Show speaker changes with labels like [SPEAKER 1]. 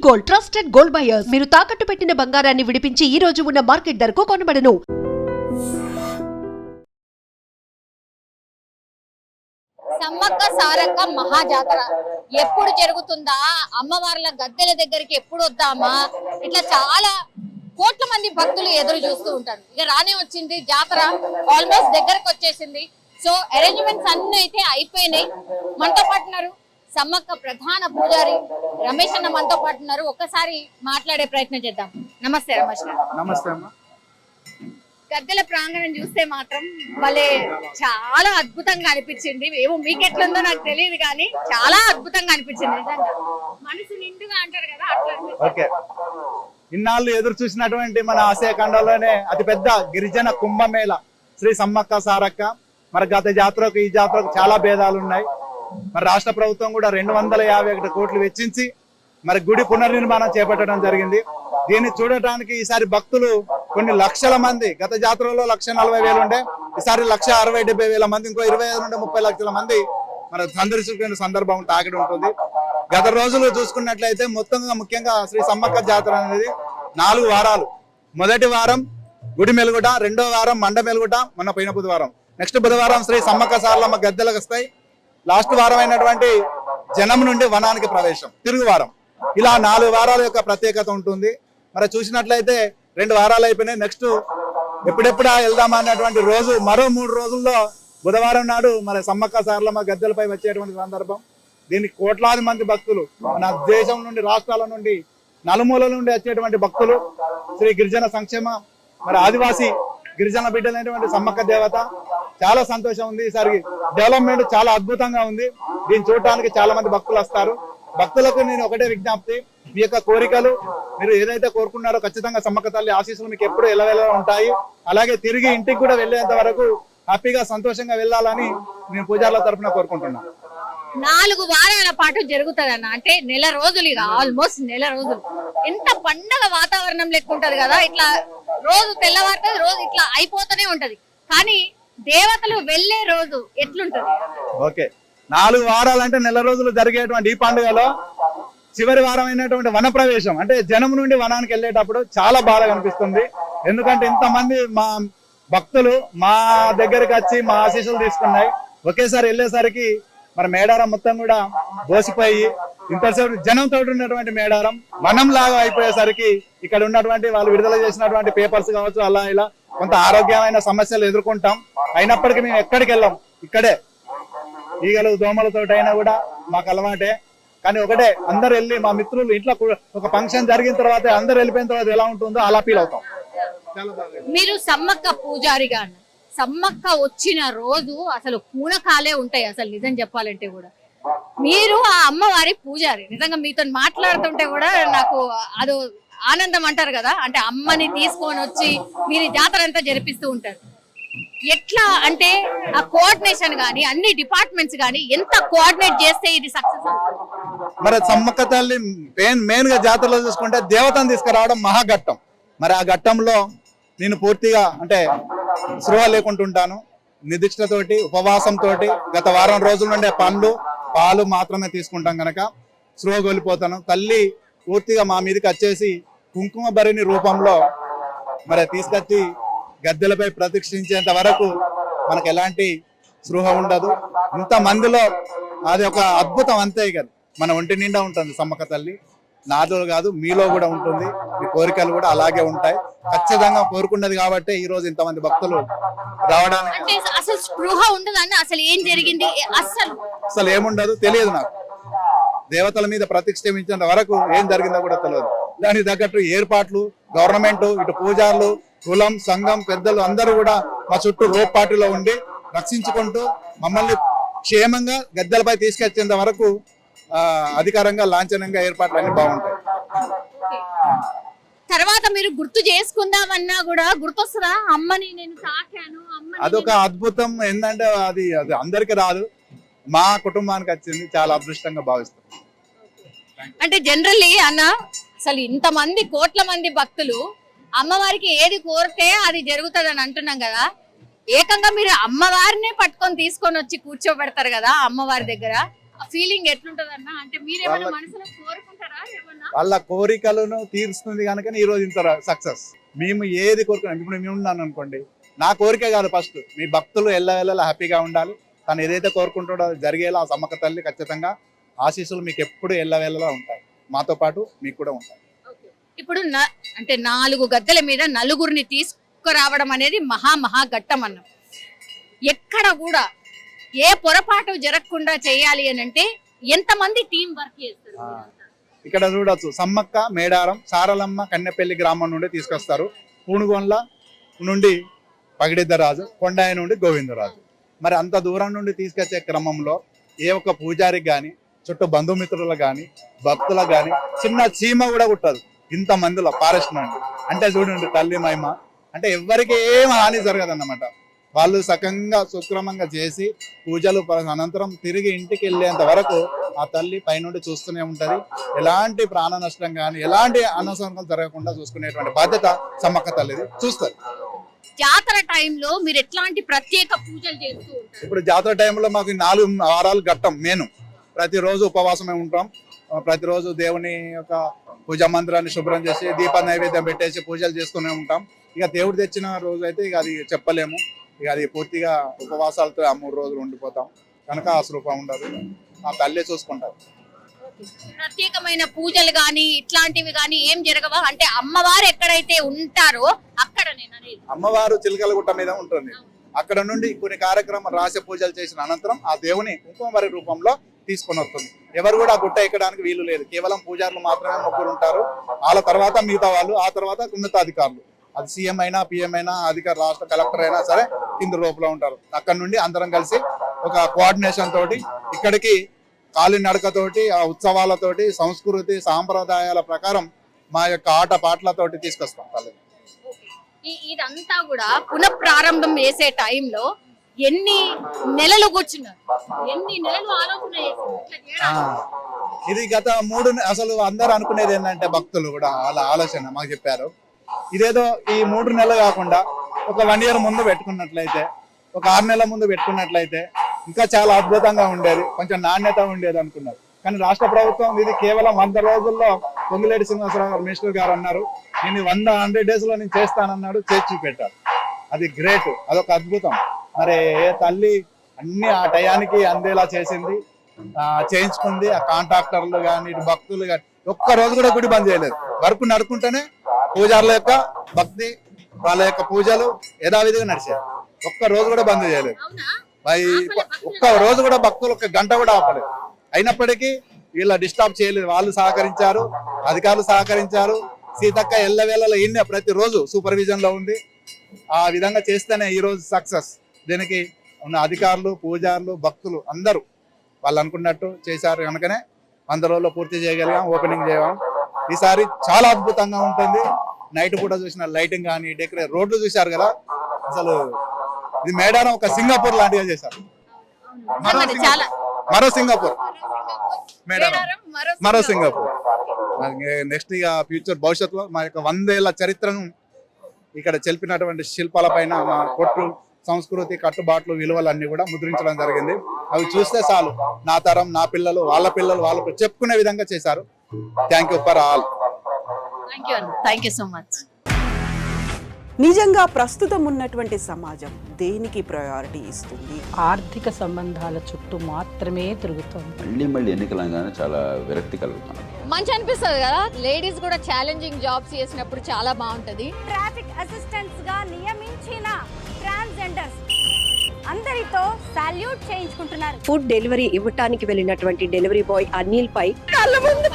[SPEAKER 1] Gold, trusted gold buyers. మీరు తాకట్టు పెట్టిన బంగారాన్ని విడిపించి ఈ రోజు ఉన్న మార్కెట్ ధరకు కొనబడను.
[SPEAKER 2] సమ్మక్క సారక్క మహాజాతర ఎప్పుడు జరుగుతుందా, అమ్మవార్ల గద్దెల దగ్గరికి ఎప్పుడు వద్దామా, ఇట్లా చాలా కోట్ల మంది భక్తులు ఎదురు చూస్తూ ఉంటారు. ఇక రానే వచ్చింది జాతర, ఆల్మోస్ట్ దగ్గరకు వచ్చేసింది. సో అరేంజ్మెంట్స్ అన్ని అయితే అయిపోయినాయి. మనతో పాటు ఉన్నారు సమ్మక్క ప్రధాన పూజారి రమేష్ అన్న, మనతో పాటు ఉన్నారు. ఒక్కసారి మాట్లాడే ప్రయత్నం చేద్దాం. నమస్తే రమేష్ గారు.
[SPEAKER 3] నమస్తే అమ్మా.
[SPEAKER 2] గద్దెల ప్రాంగణం చూస్తే మాత్రం భలే చాలా అద్భుతంగా అనిపించింది. ఏమో మీకు ఎట్లుందో నాకు తెలియదు కానీ చాలా అద్భుతంగా అనిపించింది. నిజంగా మనసు నిండుగా అంటారు కదా, అట్లా
[SPEAKER 3] ఓకే. ఇన్నాళ్ళు ఎదురు చూసినటువంటి మన ఆసియా ఖండంలోనే అతిపెద్ద గిరిజన కుంభమేళ శ్రీ సమ్మక్క సారక్క. మరి గత జాతరకు ఈ జాతరకు చాలా భేదాలు ఉన్నాయి. మరి రాష్ట్ర ప్రభుత్వం కూడా 251 కోట్లు వెచ్చించి మరి గుడి పునర్నిర్మాణం చేపట్టడం జరిగింది. దీన్ని చూడటానికి ఈసారి భక్తులు కొన్ని లక్షల మంది, గత జాతరలో 140,000 ఉండే, ఈసారి 160,000-70,000 మంది, ఇంకో 25 నుండి 30 లక్షల మంది మన సందర్శించుకునే సందర్భం తాకిడి ఉంటుంది. గత రోజులు చూసుకున్నట్లయితే మొత్తంగా ముఖ్యంగా శ్రీ సమ్మక్క జాతర అనేది 4 వారాలు. మొదటి వారం గుడి మెలుగుట, రెండో వారం మండ మెలుగుట, మొన్న పోయిన బుధవారం, నెక్స్ట్ బుధవారం శ్రీ సమ్మక్క సారలమ్మ గద్దెలకు వస్తాయి. లాస్ట్ వారం అయినటువంటి జనం నుండి వనానికి ప్రవేశం, తిరుగు వారం. ఇలా 4 వారాల యొక్క ప్రత్యేకత ఉంటుంది. మరి చూసినట్లయితే 2 వారాలు అయిపోయినాయి. నెక్స్ట్ ఎప్పుడెప్పుడా వెళ్దామా అన్నటువంటి రోజు మరో 3 రోజుల్లో బుధవారం నాడు మరి సమ్మక్క సారలమ్మ గద్దెలపై వచ్చేటువంటి సందర్భం. దీనికి కోట్లాది మంది భక్తులు మన దేశం నుండి, రాష్ట్రాల నుండి, నలుమూలల నుండి వచ్చేటువంటి భక్తులు. శ్రీ గిరిజన సంక్షేమ మరి ఆదివాసీ గిరిజన బిడ్డలైనటువంటి సమ్మక్క దేవత. చాలా సంతోషం ఉంది. ఈసారి డెవలప్మెంట్ చాలా అద్భుతంగా ఉంది. దీన్ని చూడటానికి చాలా మంది భక్తులు వస్తారు. భక్తులకు నేను ఒకటే విజ్ఞప్తి, మీ యొక్క కోరికలు మీరు ఏదైతే కోరుకున్నారో ఖచ్చితంగా సమ్మక్క తల్లి ఆశీస్సులు మీకు ఎప్పుడు ఎలవెలా ఉంటాయి. అలాగే తిరిగి ఇంటికి కూడా వెళ్ళేంత వరకు హ్యాపీగా సంతోషంగా వెళ్ళాలని నేను పూజారుల తరఫున కోరుకుంటున్నాను.
[SPEAKER 2] 4 వారాల పాటు జరుగుతుంది అన్న, అంటే నెల రోజులు, ఇక ఆల్మోస్ట్ నెల రోజులు. ఎంత పండగ వాతావరణం లెక్క ఉంటది కదా, ఇట్లా రోజు తెల్లవారుతుంది, రోజు ఇట్లా అయిపోతూనే ఉంటది. కానీ దేవతలు వెళ్లే రోజు ఎట్లుంటది?
[SPEAKER 3] ఓకే, 4 వారాలు అంటే నెల రోజులు జరిగేటువంటి ఈ పండుగలో చివరి వారం అయినటువంటి వన ప్రవేశం, అంటే జనం నుండి వనానికి వెళ్ళేటప్పుడు చాలా బాధ కనిపిస్తుంది. ఎందుకంటే ఇంతమంది మా భక్తులు మా దగ్గరికి వచ్చి మా ఆశీస్సులు తీసుకున్నాయి. ఒకేసారి వెళ్ళేసరికి మరి మేడారం మొత్తం కూడా బోసిపోయి, ఇంతసేపు జనంతో ఉన్నటువంటి మేడారం వనం లాగా అయిపోయేసరికి ఇక్కడ ఉన్నటువంటి వాళ్ళు విడుదల చేసినటువంటి పేపర్స్ కావచ్చు, అలా ఇలా కొంత ఆరోగ్యమైన సమస్యలు ఎదుర్కొంటాం. అయినప్పటికీ మేము ఎక్కడికి వెళ్ళాం, ఇక్కడే ఈగలు దోమలతో అయినా కూడా మాకు అలవాటే. కానీ ఒకటే, అందరు వెళ్ళి మా మిత్రులు ఇంట్లో ఒక ఫంక్షన్ జరిగిన తర్వాత అందరు వెళ్ళిపోయిన తర్వాత ఎలా ఉంటుందో అలా ఫీల్ అవుతాం.
[SPEAKER 2] మీరు సమ్మక్క పూజారిగా అన్న, సమ్మక్క వచ్చిన రోజు అసలు పూనకాలే ఉంటాయి. అసలు నిజం చెప్పాలంటే కూడా మీరు ఆ అమ్మవారి పూజారి. నిజంగా మీతో మాట్లాడుతుంటే కూడా నాకు అదో ఆనందం అంటారు కదా, అంటే అమ్మని తీసుకొని వచ్చి మీరు జాతర అంతా జరిపిస్తూ ఉంటారు. ఎట్లా అంటే ఆ కోఆర్డినేషన్ గానీ, అన్ని డిపార్ట్మెంట్స్ గానీ ఎంత కోఆర్డినేట్ చేస్తే ఇది సక్సెస్ అవుతుంది?
[SPEAKER 3] మరి సమ్మక్క తల్లి మెయిన్ గా జాతరలో చూసుకుంటే దేవతను తీసుకురావడం మహాఘట్టం. మరి ఆ ఘట్టంలో నేను పూర్తిగా అంటే స్పృహ లేకుంటుంటాను. నిర్దిష్టతోటి ఉపవాసంతో గత వారం రోజుల నుండే పండ్లు పాలు మాత్రమే తీసుకుంటాం కనుక స్పృహ కోల్పోతాను. తల్లి పూర్తిగా మా మీదకి వచ్చేసి కుంకుమ భరిణి రూపంలో మరి తీసుకొచ్చి గద్దెలపై ప్రతిష్ఠించేంత వరకు మనకు ఎలాంటి స్పృహ ఉండదు. ఇంత మందిలో అది ఒక అద్భుతం అంతే కదా, మన ఒంటి నిండా ఉంటుంది సమ్మక్క తల్లి. నాతో కాదు మీలో కూడా ఉంటుంది. మీ కోరికలు కూడా అలాగే ఉంటాయి. ఖచ్చితంగా కోరుకున్నది కాబట్టి ఈ రోజు ఇంతమంది భక్తులు రావడానికి.
[SPEAKER 2] అసలు స్పృహ ఉండదు, అసలు ఏం జరిగింది
[SPEAKER 3] అసలు ఏముండదు, తెలియదు నాకు. దేవతల మీద ప్రతిష్ఠించేంత వరకు ఏం జరిగిందో కూడా తెలియదు. దానికి తగ్గట్టు ఏర్పాట్లు గవర్నమెంట్, ఇటు పూజారులు, కులం, సంఘం పెద్దలు అందరూ కూడా మా చుట్టూ రోప్ పార్టీలో ఉండి రక్షించుకుంటూ మమ్మల్ని క్షేమంగా గద్దెలపై తీసుకొచ్చేంత వరకు అధికారంగా లాంఛనంగా ఏర్పాట్లు అన్ని బాగుంటాయి.
[SPEAKER 2] తర్వాత మీరు గుర్తు చేసుకుందామన్నా కూడా గుర్తొస్తుందా అమ్మని నేను తాకాను?
[SPEAKER 3] అదొక అద్భుతం. ఏంటంటే అది అందరికి రాదు, మా కుటుంబానికి వచ్చింది. చాలా అదృష్టంగా భావిస్తాం.
[SPEAKER 2] అంటే జనరల్లీ అన్న, అసలు ఇంతమంది కోట్ల మంది భక్తులు అమ్మవారికి ఏది కోరితే అది జరుగుతుంది అని అంటున్నాం కదా. ఏకంగా మీరు అమ్మవారినే పట్టుకొని తీసుకొని వచ్చి కూర్చోబెడతారు కదా అమ్మవారి దగ్గర. ఫీలింగ్ ఎట్లుంటది అన్న? అంటే మీరేమైనా మనసులో కోరుకుంటారా ఏమన్నా?
[SPEAKER 3] వాళ్ళ కోరికలను తీరుస్తుంది కనుక ఈ రోజు ఇంత సక్సెస్. మేము ఏది కోరుకున్నాం, ఇప్పుడు మేము ఉన్నాను అనుకోండి, నా కోరిక కాదు, ఫస్ట్ మీ భక్తులు ఎల్లవేళలా హ్యాపీగా ఉండాలి, తను ఏదైతే కోరుకుంటాడో అది జరిగేలా ఆ సమ్మక్క తల్లి ఖచ్చితంగా ఆశీస్సులు మీకు ఎప్పుడు ఎల్లవేళలా ఉంటాయి, మాతో పాటు మీకు కూడా ఉంటాయి.
[SPEAKER 2] ఇప్పుడు అంటే 4 గద్దెల మీద నలుగురిని తీసుకురావడం అనేది మహా ఘట్టం అన్న. ఎక్కడ కూడా ఏ పొరపాటు జరగకుండా చేయాలి అని అంటే ఎంతమంది టీం వర్క్ చేస్తారు?
[SPEAKER 3] ఇక్కడ చూడొచ్చు, సమ్మక్క మేడారం సారలమ్మ కన్నెపల్లి గ్రామం నుండి తీసుకొస్తారు, పూనుగొండ్ల నుండి పగిడిద్దరాజు, కొండాయి నుండి గోవిందరాజు. మరి అంత దూరం నుండి తీసుకొచ్చే క్రమంలో ఏ ఒక్క పూజారికి కానీ, చుట్టూ బంధుమిత్రులకు కానీ, భక్తులకు కానీ చిన్న చీమ కూడా కుట్టదు ఇంతమందిలో ఫారెస్ట్ నుండి. అంటే చూడండి తల్లి మహిమ, అంటే ఎవరికి ఏం హాని జరగదన్నమాట. వాళ్ళు సకంగా సుక్రమంగా చేసి పూజలు అనంతరం తిరిగి ఇంటికి వెళ్ళేంత వరకు ఆ తల్లి పైనుండి చూస్తూనే ఉంటది. ఎలాంటి ప్రాణ నష్టం కానీ ఎలాంటి అనవసరం జరగకుండా చూసుకునేటువంటి బాధ్యత సమ్మక్క తల్లిది చూస్తారు.
[SPEAKER 2] జాతర టైంలో మీరు ఎట్లాంటి ప్రత్యేక పూజలు చేస్తూ ఉంటారు?
[SPEAKER 3] ఇప్పుడు జాతర టైంలో మాకు 4 వారాలు ఘట్టం మెయిన్. ప్రతిరోజు ఉపవాసమే ఉంటాం, ప్రతిరోజు దేవుని యొక్క పూజా మందిరాన్ని శుభ్రం చేసి దీప నైవేద్యం పెట్టేసి పూజలు చేస్తూనే ఉంటాం. ఇక దేవుడు తెచ్చిన రోజు అయితే ఇక అది చెప్పలేము, ఇక అది పూర్తిగా ఉపవాసాలతో ఆ 3 రోజులు ఉండిపోతాం కనుక ఆ స్వరూపం ఉండదు, ఆ తల్లి చూసుకుంటారు.
[SPEAKER 2] ప్రత్యేకమైన పూజలు గాని ఇట్లాంటివి గాని ఏం జరగవా? అంటే అమ్మవారు ఎక్కడైతే ఉంటారో అక్కడ
[SPEAKER 3] అమ్మవారు చిలకలగుట్ట మీద ఉంటుంది, అక్కడ నుండి కొన్ని కార్యక్రమాలు రాసే పూజలు చేసిన అనంతరం ఆ దేవుని కుంకుమరి రూపంలో తీసుకొని వస్తుంది. ఎవరు కూడా ఆ గుట్ట ఎక్కడానికి వీలు లేదు, కేవలం పూజారులు మాత్రమే ముగ్గురు ఉంటారు. వాళ్ళ తర్వాత మిగతా వాళ్ళు, ఆ తర్వాత ఉన్నతాధికారులు, అది సీఎం అయినా పిఎం అయినా అధికార రాష్ట్ర కలెక్టర్ అయినా సరే కింద లోపల ఉంటారు. అక్కడ నుండి అందరం కలిసి ఒక కోఆర్డినేషన్ తోటి ఇక్కడికి కాలినడకతోటి ఆ ఉత్సవాలతోటి సంస్కృతి సాంప్రదాయాల ప్రకారం మా యొక్క ఆట పాటలతోటి తీసుకొస్తాం తల్లి.
[SPEAKER 2] ఇదంతా కూడా పునఃప్రారంభం చేసే టైంలో ఎన్ని నెలలు కూర్చున్నారు, ఎన్ని నెలలు ఆలోచన చేశారు?
[SPEAKER 3] ఇది గత 3 అసలు అందరూ అనుకునేది ఏంటంటే భక్తులు కూడా వాళ్ళ ఆలోచన మాకు చెప్పారు, ఇదేదో ఈ 3 నెలలు కాకుండా ఒక 1 year ముందు పెట్టుకున్నట్లయితే, ఒక 6 నెలల ముందు పెట్టుకున్నట్లయితే ఇంకా చాలా అద్భుతంగా ఉండేది, కొంచెం నాణ్యత ఉండేది అనుకున్నారు. కానీ రాష్ట్ర ప్రభుత్వం ఇది కేవలం 100 రోజుల్లో పొంగులేటి శ్రీనివాసరావు మినిస్టర్ గారు అన్నారు, నేను 100 days లో నేను చేస్తానన్నాడు, చేసి చూపెట్టారు. అది గ్రేట్, అదొక అద్భుతం. మరి ఏ తల్లి అన్ని ఆ టయానికి అందేలా చేసింది, చేయించుకుంది. ఆ కాంట్రాక్టర్లు కానీ ఇటు భక్తులు కానీ ఒక్క రోజు కూడా గుడి బంద్ చేయలేదు. వర్క్ నడుకుంటేనే పూజారుల యొక్క భక్తి, వాళ్ళ యొక్క పూజలు యథావిధిగా నడిచారు. ఒక్క రోజు కూడా బంద్ చేయలేదు. ఒక్క రోజు కూడా భక్తులు 1 గంట కూడా ఆపలేదు. అయినప్పటికీ వీళ్ళ డిస్టర్బ్ చేయలేదు, వాళ్ళు సహకరించారు, అధికారులు సహకరించారు. సీతక్క ఎల్లవేళలో ఈయన ప్రతిరోజు సూపర్విజన్ లో ఉంది. ఆ విధంగా చేస్తేనే ఈ రోజు సక్సెస్. దీనికి ఉన్న అధికారులు, పూజారులు, భక్తులు అందరూ వాళ్ళు అనుకున్నట్టు చేశారు కనుకనే 100 రోజుల్లో పూర్తి చేయగలిగాం, ఓపెనింగ్ చేయగలం. ఈసారి చాలా అద్భుతంగా ఉంటుంది. నైట్ కూడా చూసిన లైటింగ్ కానీ డెకరేట్, రోడ్లు చూశారు కదా, అసలు ఇది మేడారం ఒక సింగపూర్ లాంటిగా చేశారు. మరో సింగపూర్ మేడారం, మరో సింగపూర్. నెక్స్ట్ ఇక ఫ్యూచర్ భవిష్యత్తులో మా యొక్క 100 ఏళ్ల చరిత్రను ఇక్కడ చెల్పినటువంటి శిల్పాల పైన మా కొట్టు సంస్కృతి కట్టుబాట్లు విలువలు అన్ని కూడా ముద్రించడం జరిగింది. అవి చూస్తే చాలు నా తరం, నా పిల్లలు, వాళ్ళ పిల్లలు వాళ్ళకు చెప్పుకునే విధంగా చేశారు. Thank you for all.
[SPEAKER 2] Thank you so much.
[SPEAKER 4] నిజంగా ప్రస్తుతం ఉన్నటువంటి సమాజం దేనికి ప్రయారిటీ ఇస్తుంది?
[SPEAKER 5] ఆర్థిక సంబంధాల చుట్టూ మాత్రమే తిరుగుతుంది.
[SPEAKER 6] మళ్ళీ ఎన్నికలంగానే చాలా విరక్తి కలుగుతాను.
[SPEAKER 2] మంచి అనిపిస్తుంది కదా, లేడీస్ కూడా ఛాలెంజింగ్ జాబ్స్ చేసినప్పుడు చాలా బాగుంటది.
[SPEAKER 7] ట్రాఫిక్ అసిస్టెంట్స్ గా నియమించిన ట్రాన్స్జెండర్స్ అందరితో సాల్యూట్ చేయించుకుంటున్నారు.
[SPEAKER 8] ఫుడ్ డెలివరీ ఇవ్వటానికి వెళ్ళినటువంటి డెలివరీ బాయ్ అనిల్ పై కళ్ళ ముందు